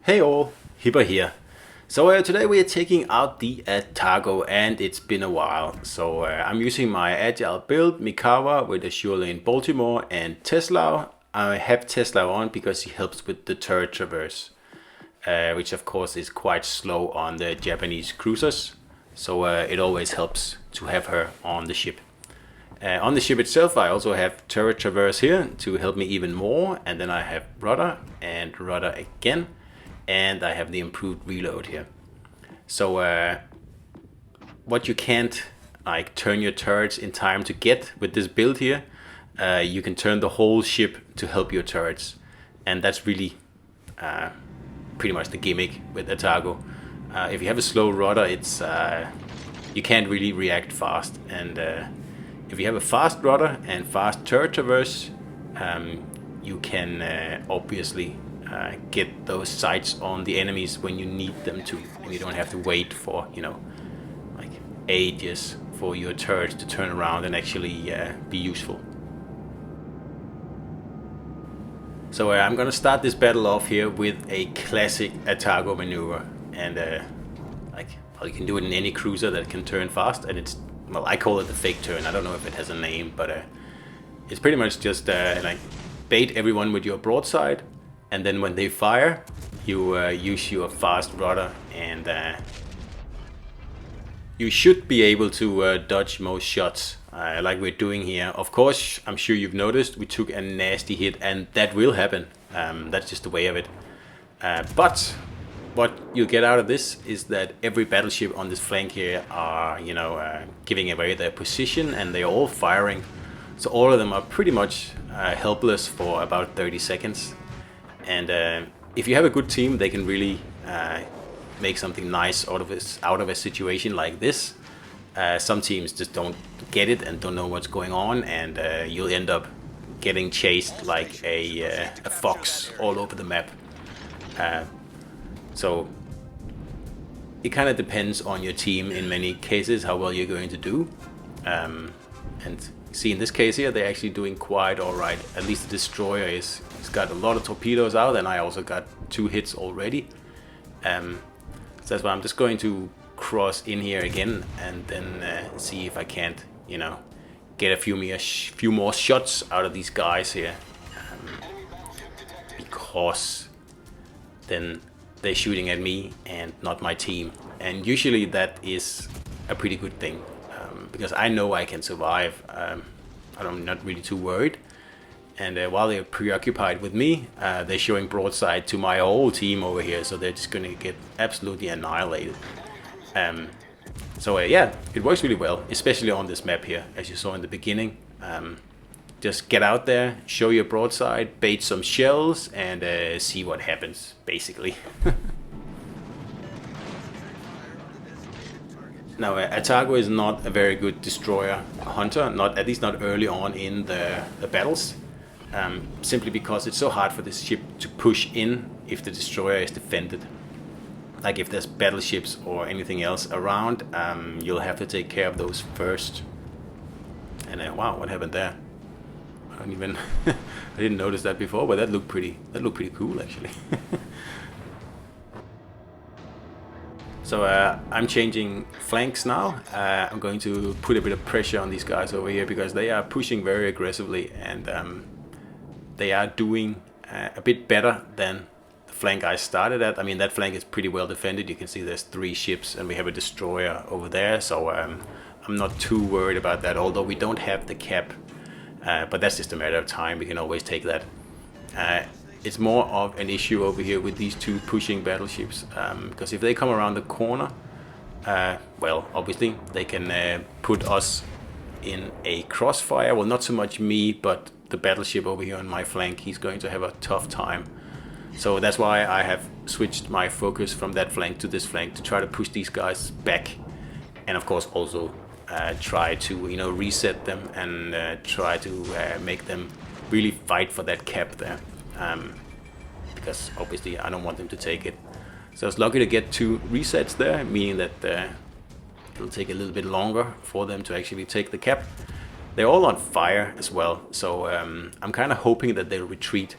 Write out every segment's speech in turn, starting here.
Hey all, Hipper here. Today we are taking out the Atago and it's been a while. I'm using my agile build, Mikawa with Azure Lane Baltimore and Tesla. I have Tesla on because he helps with the turret traverse, which of course is quite slow on the Japanese cruisers. It always helps to have her on the ship. On the ship itself I also have turret traverse here to help me even more, and then I have rudder and rudder again. And I have the improved reload here. What you can't turn your turrets in time to get with this build here, you can turn the whole ship to help your turrets, and that's really pretty much the gimmick with Atago. If you have a slow rudder, it's you can't really react fast, and if you have a fast rudder and fast turret traverse, you can obviously get those sights on the enemies when you need them to, and you don't have to wait for ages for your turrets to turn around and actually be useful. I'm gonna start this battle off here with a classic Atago maneuver, and you can do it in any cruiser that can turn fast, and I call it the fake turn. I don't know if it has a name, but it's pretty much just bait everyone with your broadside. And then when they fire, you use your fast rudder, and you should be able to dodge most shots like we're doing here. Of course, I'm sure you've noticed we took a nasty hit, and that will happen. That's just the way of it. But what you get out of this is that every battleship on this flank here are giving away their position, and they're all firing. So all of them are pretty much helpless for about 30 seconds. And if you have a good team, they can really make something nice out of a situation like this. Some teams just don't get it and don't know what's going on, and you'll end up getting chased like a fox all over the map. So it kind of depends on your team in many cases how well you're going to do. And see, in this case here, they're actually doing quite alright. At least the destroyer it's got a lot of torpedoes out, and I also got 2 hits already. So that's why I'm just going to cross in here again, and then see if I can't, get a few more shots out of these guys here. Because then they're shooting at me and not my team. And usually that is a pretty good thing. Because I know I can survive. I'm not really too worried. And while they're preoccupied with me, they're showing broadside to my whole team over here, so they're just going to get absolutely annihilated. Yeah, it works really well, especially on this map here, as you saw in the beginning. Just get out there, show your broadside, bait some shells, and see what happens, basically. Now, Atago is not a very good destroyer hunter, at least not early on in the battles, simply because it's so hard for this ship to push in if the destroyer is defended. Like if there's battleships or anything else around, you'll have to take care of those first. And wow, what happened there? I didn't notice that before, but that looked pretty cool actually. I'm changing flanks now. I'm going to put a bit of pressure on these guys over here because they are pushing very aggressively, and they are doing a bit better than the flank I started at. I mean, that flank is pretty well defended. You can see there's 3 ships and we have a destroyer over there, so I'm not too worried about that, although we don't have the cap. But that's just a matter of time. We can always take that. It's more of an issue over here with these 2 pushing battleships, because if they come around the corner, well, obviously they can put us in a crossfire. Well, not so much me, but the battleship over here on my flank. He's going to have a tough time. So that's why I have switched my focus from that flank to this flank, to try to push these guys back, and of course also try to reset them and try to make them really fight for that cap there. Because obviously I don't want them to take it. So I was lucky to get 2 resets there, meaning that it'll take a little bit longer for them to actually take the cap. They're all on fire as well, so I'm kind of hoping that they'll retreat,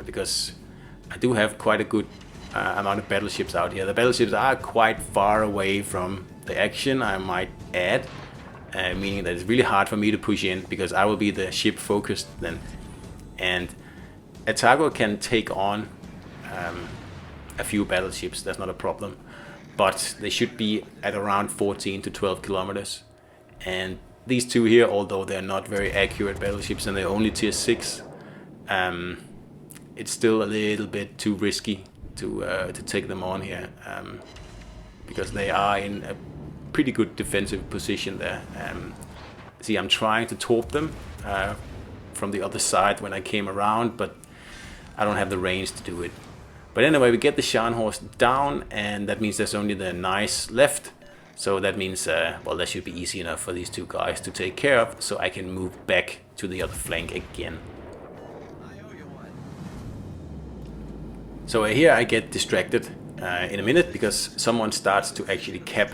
because I do have quite a good amount of battleships out here. The battleships are quite far away from the action, I might add, meaning that it's really hard for me to push in because I will be the ship focused then. And Atago can take on a few battleships, that's not a problem, but they should be at around 14 to 12 kilometers. And these two here, although they're not very accurate battleships and they're only tier 6, it's still a little bit too risky to take them on here, because they are in a pretty good defensive position there. See, I'm trying to torp them from the other side when I came around, but I don't have the range to do it. But anyway, we get the Scharnhorst down, and that means there's only the Nice left. So that means, well, that should be easy enough for these two guys to take care of, so I can move back to the other flank again. So here I get distracted in a minute because someone starts to actually cap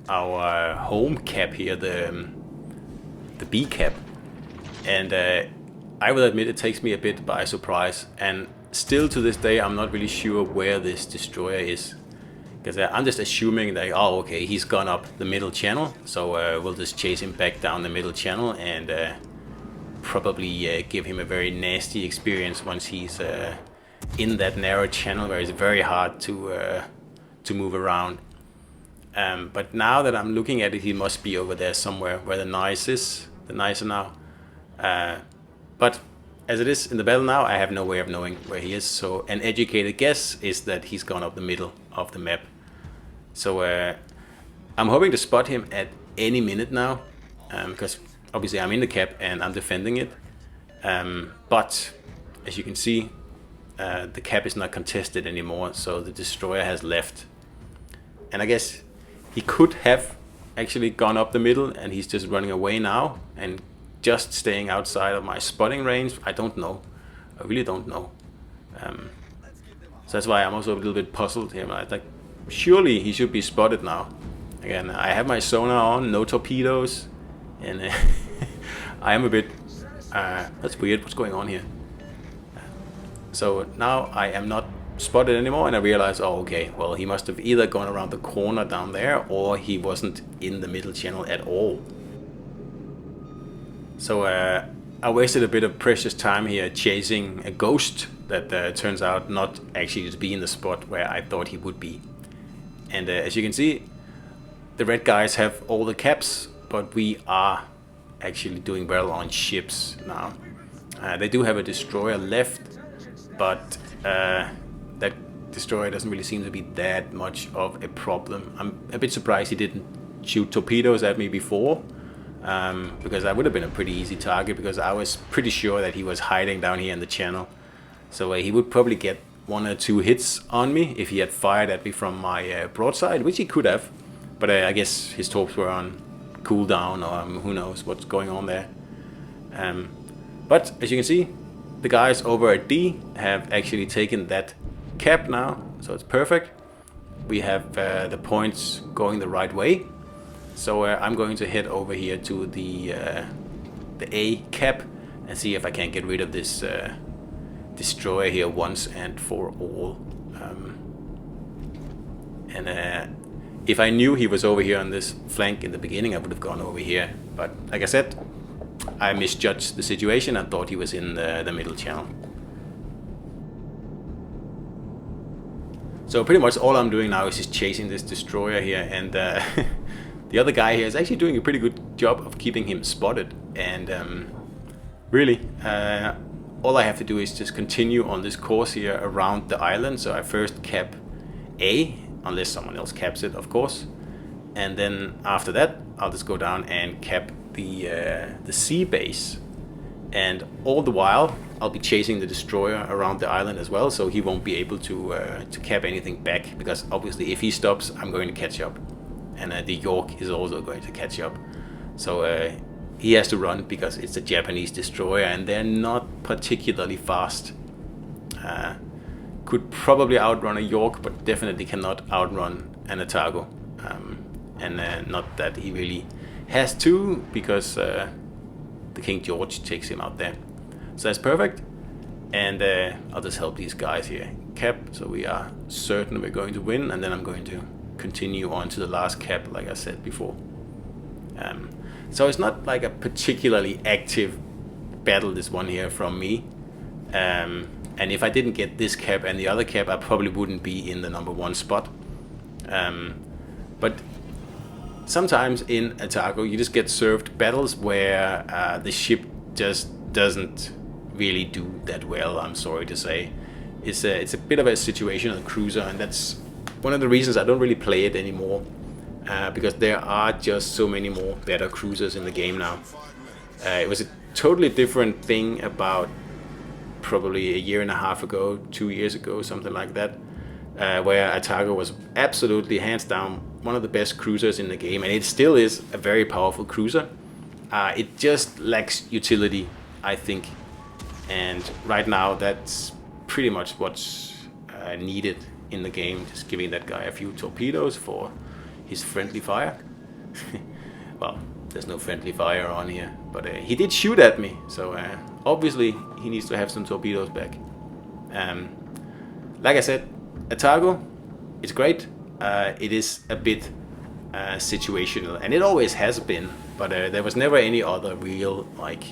our home cap here, the B cap, and I will admit it takes me a bit by surprise, and still to this day I'm not really sure where this destroyer is, because I'm just assuming that, oh okay, he's gone up the middle channel, so we'll just chase him back down the middle channel and probably give him a very nasty experience once he's in that narrow channel where it's very hard to move around. But now that I'm looking at it, he must be over there somewhere where the Nice is. The Nice are now. But as it is in the battle now, I have no way of knowing where he is. So an educated guess is that he's gone up the middle of the map. So I'm hoping to spot him at any minute now, because obviously I'm in the cap and I'm defending it. But as you can see, the cap is not contested anymore, so the destroyer has left. And I guess he could have actually gone up the middle and he's just running away now and just staying outside of my spotting range. I don't know. I really don't know. So that's why I'm also a little bit puzzled here. I think surely he should be spotted now. Again, I have my sonar on, no torpedoes, and I am a bit... that's weird, what's going on here? So now I am not spotted anymore, and I realize, oh okay, well he must have either gone around the corner down there or he wasn't in the middle channel at all. So I wasted a bit of precious time here chasing a ghost that turns out not actually to be in the spot where I thought he would be. And as you can see, the red guys have all the caps, but we are actually doing well on ships now. They do have a destroyer left, but that destroyer doesn't really seem to be that much of a problem. I'm a bit surprised he didn't shoot torpedoes at me before, because that would have been a pretty easy target, because I was pretty sure that he was hiding down here in the channel. So he would probably get 1 or 2 hits on me if he had fired at me from my broadside, which he could have. But I guess his torps were on cooldown, or who knows what's going on there. But as you can see, the guys over at D have actually taken that cap now, so it's perfect. We have the points going the right way. So I'm going to head over here to the A cap and see if I can get rid of this destroyer here once and for all. If I knew he was over here on this flank in the beginning, I would have gone over here. But like I said, I misjudged the situation and thought he was in the middle channel. So pretty much all I'm doing now is just chasing this destroyer here, and the other guy here is actually doing a pretty good job of keeping him spotted. And really, all I have to do is just continue on this course here around the island. So I first cap A, unless someone else caps it, of course. And then after that, I'll just go down and cap the sea base. And all the while, I'll be chasing the destroyer around the island as well, so he won't be able to cap anything back, because obviously if he stops, I'm going to catch up. And the York is also going to catch up. So he has to run because it's a Japanese destroyer and they're not particularly fast. Could probably outrun a York, but definitely cannot outrun an Atago. Not that he really has to, because the King George takes him out there. So that's perfect. And I'll just help these guys here cap, so we are certain we're going to win, and then I'm going to continue on to the last cap, like I said before. So it's not like a particularly active battle, this one here from me. And if I didn't get this cap and the other cap, I probably wouldn't be in the number 1 spot. But sometimes in Atago you just get served battles where the ship just doesn't really do that well, I'm sorry to say. It's a bit of a situational cruiser, and that's one of the reasons I don't really play it anymore, because there are just so many more better cruisers in the game now. It was a totally different thing about probably a year and a half ago, 2 years ago, something like that, where Atago was absolutely hands down one of the best cruisers in the game, and it still is a very powerful cruiser. It just lacks utility, I think, and right now that's pretty much what's needed in the game, just giving that guy a few torpedoes for his friendly fire. Well, there's no friendly fire on here, but he did shoot at me, so obviously he needs to have some torpedoes back. Like I said, Atago, it's great. It is a bit situational, and it always has been, but there was never any other real like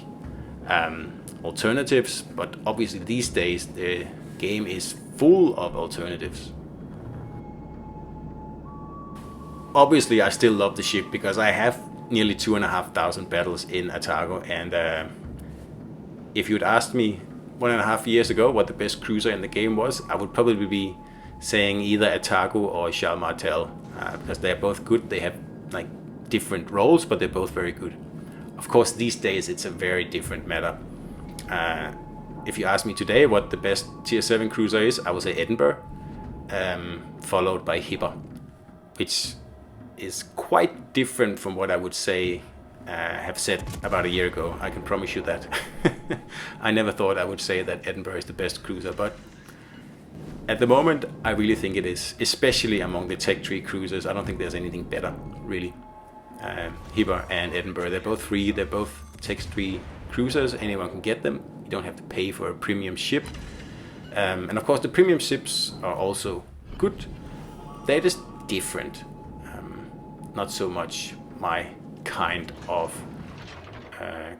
alternatives. But obviously these days the game is full of alternatives. Obviously I still love the ship because I have nearly 2,500 battles in Atago, and if you'd asked me 1.5 years ago what the best cruiser in the game was, I would probably be saying either Atago or Charles Martel, because they're both good. They have like different roles, but they're both very good. Of course, these days it's a very different matter. If you ask me today what the best tier 7 cruiser is, I would say Edinburgh, followed by Hipper, which is quite different from what I would say have said about a year ago. I can promise you that. I never thought I would say that Edinburgh is the best cruiser, but at the moment I really think it is, especially among the Tech 3 cruisers. I don't think there's anything better, really. Hipper and Edinburgh, they're both free, they're both Tech 3 cruisers, anyone can get them. You don't have to pay for a premium ship. And of course the premium ships are also good. They're just different. Not so much my kind of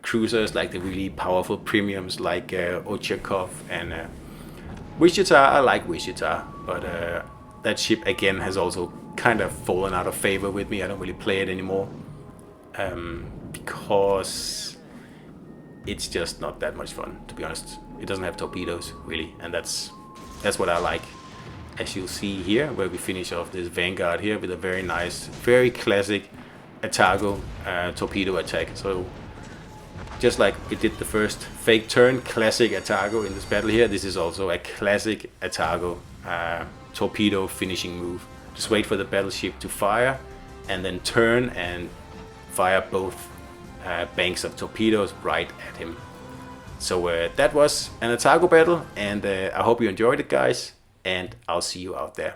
cruisers, like the really powerful premiums like Ochakov and Wichita. I like Wichita, but that ship again has also kind of fallen out of favor with me. I don't really play it anymore because it's just not that much fun, to be honest. It doesn't have torpedoes really, and that's what I like. As you'll see here, where we finish off this Vanguard here with a very nice, very classic Atago torpedo attack. So just like we did the first fake turn, classic Atago in this battle here, this is also a classic Atago torpedo finishing move. Just wait for the battleship to fire and then turn and fire both banks of torpedoes right at him. So that was an Atago battle, and I hope you enjoyed it, guys, and I'll see you out there.